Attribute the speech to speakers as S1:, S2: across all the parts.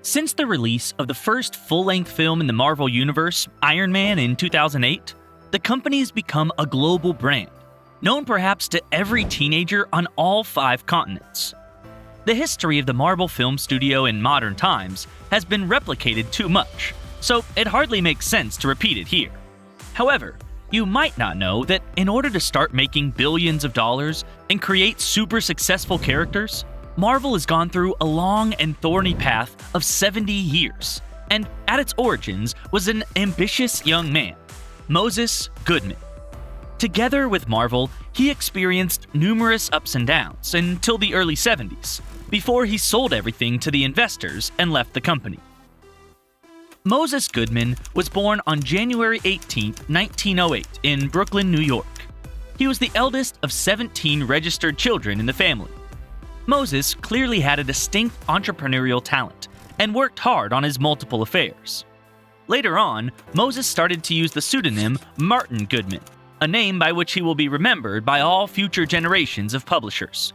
S1: Since the release of the first full-length film in the Marvel Universe, Iron Man, in 2008, the company has become a global brand, known perhaps to every teenager on all 5 continents. The history of the Marvel Film Studio in modern times has been replicated too much, so it hardly makes sense to repeat it here. However, you might not know that in order to start making billions of dollars and create super successful characters, Marvel has gone through a long and thorny path of 70 years, and at its origins was an ambitious young man, Moses Goodman. Together with Marvel, he experienced numerous ups and downs until the early 70s, before he sold everything to the investors and left the company. Moses Goodman was born on January 18, 1908, in Brooklyn, New York. He was the eldest of 17 registered children in the family. Moses clearly had a distinct entrepreneurial talent and worked hard on his multiple affairs. Later on, Moses started to use the pseudonym Martin Goodman, a name by which he will be remembered by all future generations of publishers.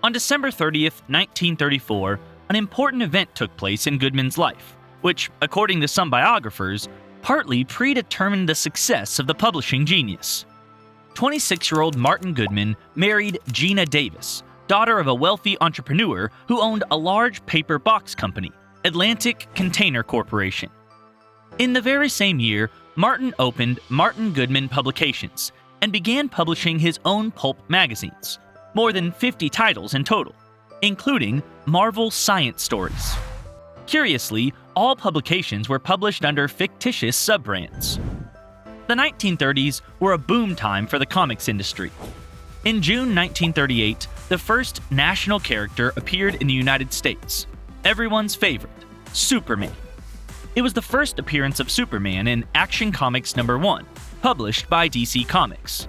S1: On December 30th, 1934, an important event took place in Goodman's life, which, according to some biographers, partly predetermined the success of the publishing genius. 26-year-old Martin Goodman married Gina Davis, daughter of a wealthy entrepreneur who owned a large paper box company, Atlantic Container Corporation. In the very same year, Martin opened Martin Goodman Publications and began publishing his own pulp magazines, more than 50 titles in total, including Marvel Science Stories. Curiously, all publications were published under fictitious sub-brands. The 1930s were a boom time for the comics industry. In June 1938, the first national character appeared in the United States, everyone's favorite, Superman. It was the first appearance of Superman in Action Comics #1, published by DC Comics.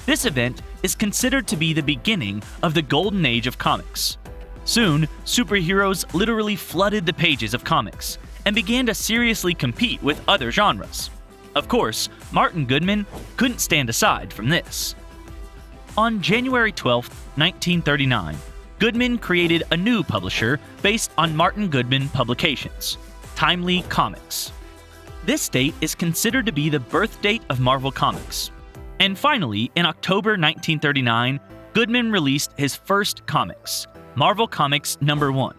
S1: This event is considered to be the beginning of the golden age of comics. Soon, superheroes literally flooded the pages of comics and began to seriously compete with other genres. Of course, Martin Goodman couldn't stand aside from this. On January 12, 1939, Goodman created a new publisher based on Martin Goodman Publications, Timely Comics. This date is considered to be the birth date of Marvel Comics. And finally, in October 1939, Goodman released his first comics, Marvel Comics #1,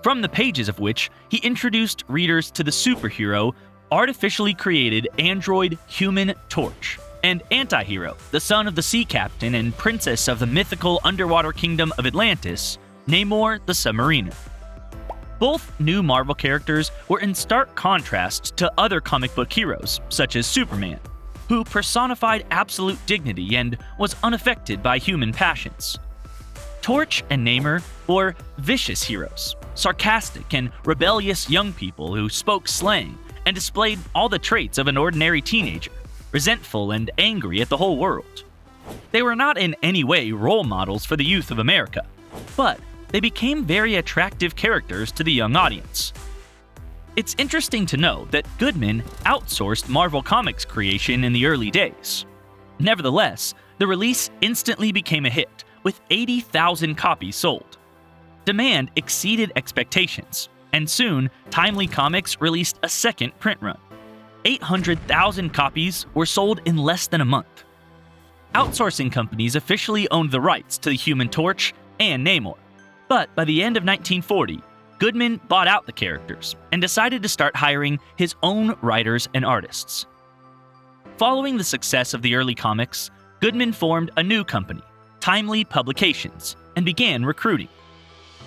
S1: from the pages of which he introduced readers to the superhero, artificially created android Human Torch, and Antihero, the son of the sea captain and princess of the mythical underwater kingdom of Atlantis, Namor the Submariner. Both new Marvel characters were in stark contrast to other comic book heroes, such as Superman, who personified absolute dignity and was unaffected by human passions. Torch and Namor were vicious heroes, sarcastic and rebellious young people who spoke slang and displayed all the traits of an ordinary teenager, resentful and angry at the whole world. They were not in any way role models for the youth of America, but they became very attractive characters to the young audience. It's interesting to know that Goodman outsourced Marvel Comics creation in the early days. Nevertheless, the release instantly became a hit, with 80,000 copies sold. Demand exceeded expectations, and soon Timely Comics released a second print run. 800,000 copies were sold in less than a month. Outsourcing companies officially owned the rights to the Human Torch and Namor, but by the end of 1940, Goodman bought out the characters and decided to start hiring his own writers and artists. Following the success of the early comics, Goodman formed a new company, Timely Publications, and began recruiting.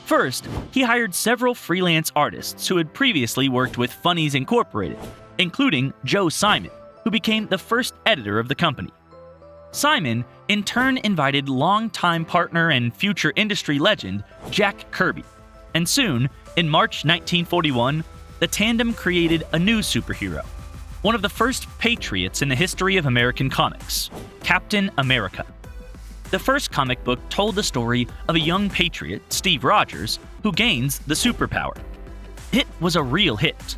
S1: First, he hired several freelance artists who had previously worked with Funnies Incorporated, including Joe Simon, who became the first editor of the company. Simon, in turn, invited longtime partner and future industry legend Jack Kirby, and soon, in March 1941, the tandem created a new superhero, one of the first patriots in the history of American comics, Captain America. The first comic book told the story of a young patriot, Steve Rogers, who gains the superpower. It was a real hit.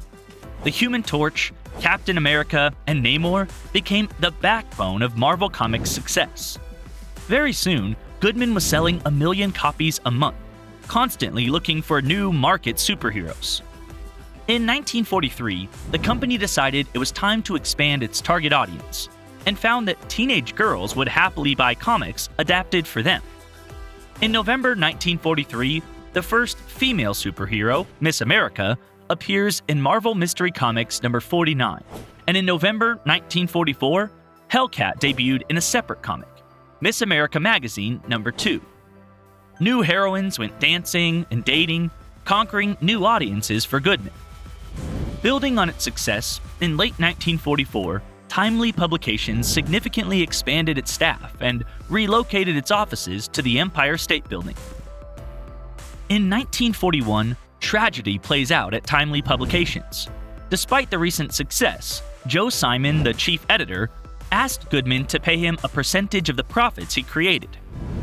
S1: The Human Torch, Captain America, and Namor became the backbone of Marvel Comics' success. Very soon, Goodman was selling 1 million copies a month, constantly looking for new market superheroes. In 1943, the company decided it was time to expand its target audience and found that teenage girls would happily buy comics adapted for them. In November 1943, the first female superhero, Miss America, appears in Marvel Mystery Comics number 49, and in November 1944, Hellcat debuted in a separate comic, Miss America Magazine number 2. New heroines went dancing and dating, conquering new audiences for Goodman. Building on its success, in late 1944, Timely Publications significantly expanded its staff and relocated its offices to the Empire State Building. In 1941, tragedy plays out at Timely Publications. Despite the recent success, Joe Simon, the chief editor, asked Goodman to pay him a percentage of the profits he created.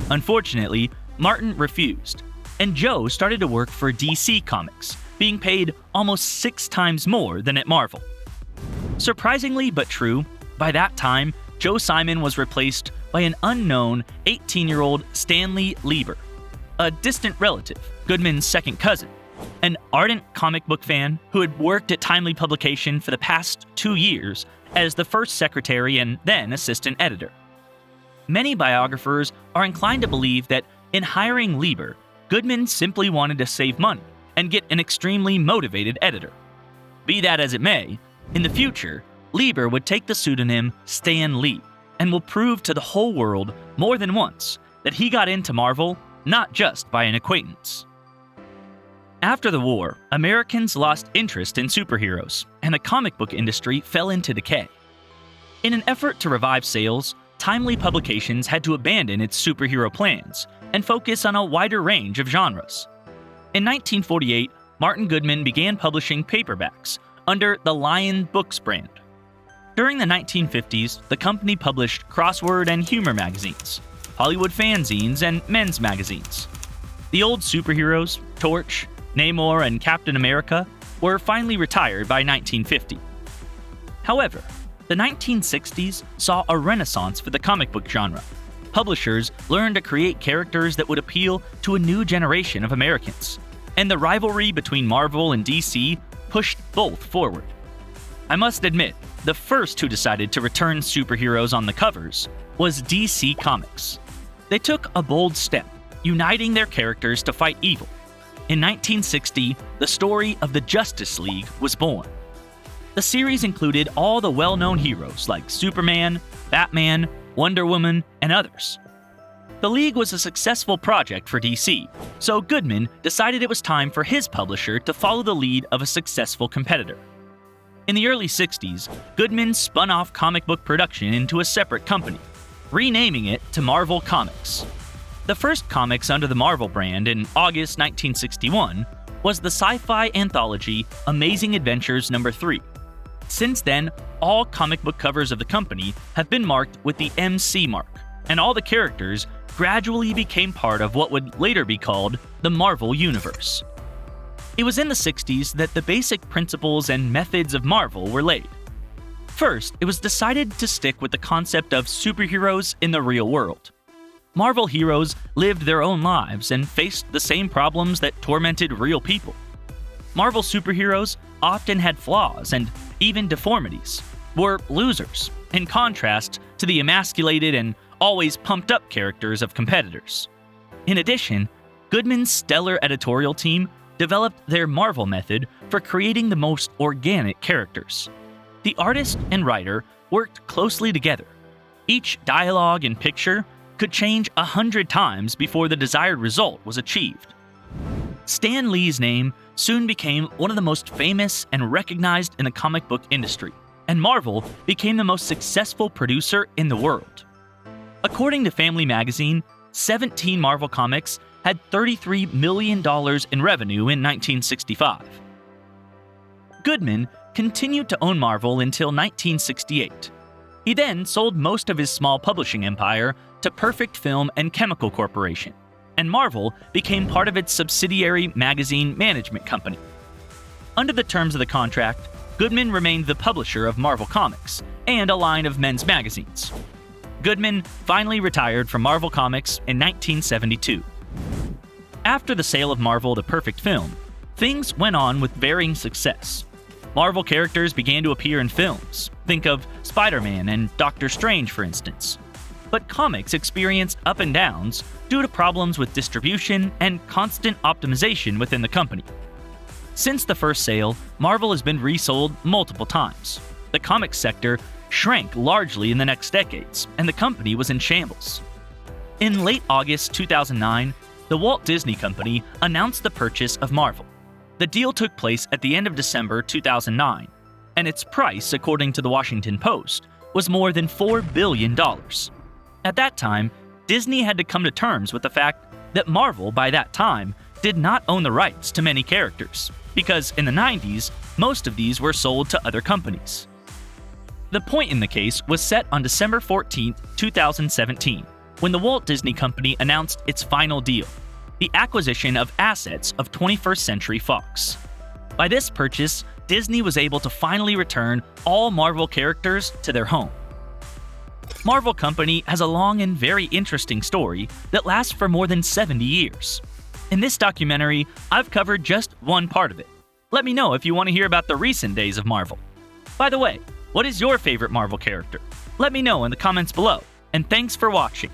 S1: Unfortunately, Martin refused, and Joe started to work for DC Comics, being paid almost 6 times more than at Marvel. Surprisingly but true, by that time, Joe Simon was replaced by an unknown 18-year-old Stanley Lieber, a distant relative, Goodman's second cousin, an ardent comic book fan who had worked at Timely Publication for the past 2 years as the first secretary and then assistant editor. Many biographers are inclined to believe that in hiring Lieber, Goodman simply wanted to save money and get an extremely motivated editor. Be that as it may, in the future, Lieber would take the pseudonym Stan Lee and will prove to the whole world more than once that he got into Marvel not just by an acquaintance. After the war, Americans lost interest in superheroes, and the comic book industry fell into decay. In an effort to revive sales, Timely Publications had to abandon its superhero plans and focus on a wider range of genres. In 1948, Martin Goodman began publishing paperbacks under the Lion Books brand. During the 1950s, the company published crossword and humor magazines, Hollywood fanzines, and men's magazines. The old superheroes, Torch, Namor, and Captain America, were finally retired by 1950. However, the 1960s saw a renaissance for the comic book genre. Publishers learned to create characters that would appeal to a new generation of Americans, and the rivalry between Marvel and DC pushed both forward. I must admit, the first who decided to return superheroes on the covers was DC Comics. They took a bold step, uniting their characters to fight evil. In 1960, the story of the Justice League was born. The series included all the well-known heroes like Superman, Batman, Wonder Woman, and others. The League was a successful project for DC, so Goodman decided it was time for his publisher to follow the lead of a successful competitor. In the early 60s, Goodman spun off comic book production into a separate company, renaming it to Marvel Comics. The first comics under the Marvel brand in August 1961 was the sci-fi anthology Amazing Adventures No. 3. Since then, all comic book covers of the company have been marked with the MC mark, and all the characters gradually became part of what would later be called the Marvel Universe. It was in the 60s that the basic principles and methods of Marvel were laid. First, it was decided to stick with the concept of superheroes in the real world. Marvel heroes lived their own lives and faced the same problems that tormented real people. Marvel superheroes often had flaws and even deformities, were losers, in contrast to the emasculated and always pumped-up characters of competitors. In addition, Goodman's stellar editorial team developed their Marvel method for creating the most organic characters. The artist and writer worked closely together. Each dialogue and picture could change 100 times before the desired result was achieved. Stan Lee's name soon became one of the most famous and recognized in the comic book industry, and Marvel became the most successful producer in the world. According to Family Magazine, 17 Marvel comics had $33 million in revenue in 1965. Goodman continued to own Marvel until 1968. He then sold most of his small publishing empire to Perfect Film and Chemical Corporation, and Marvel became part of its subsidiary magazine management company. Under the terms of the contract, Goodman remained the publisher of Marvel Comics and a line of men's magazines. Goodman finally retired from Marvel Comics in 1972. After the sale of Marvel to Perfect Film, things went on with varying success. Marvel characters began to appear in films. Think of Spider-Man and Doctor Strange, for instance. But comics experienced up and downs due to problems with distribution and constant optimization within the company. Since the first sale, Marvel has been resold multiple times. The comics sector shrank largely in the next decades, and the company was in shambles. In late August 2009, the Walt Disney Company announced the purchase of Marvel. The deal took place at the end of December 2009, and its price, according to the Washington Post, was more than $4 billion. At that time, Disney had to come to terms with the fact that Marvel, by that time, did not own the rights to many characters, because in the 90s, most of these were sold to other companies. The point in the case was set on December 14, 2017, when the Walt Disney Company announced its final deal, the acquisition of assets of 21st Century Fox. By this purchase, Disney was able to finally return all Marvel characters to their home. Marvel Company has a long and very interesting story that lasts for more than 70 years. In this documentary, I've covered just one part of it. Let me know if you want to hear about the recent days of Marvel. By the way, what is your favorite Marvel character? Let me know in the comments below, and thanks for watching.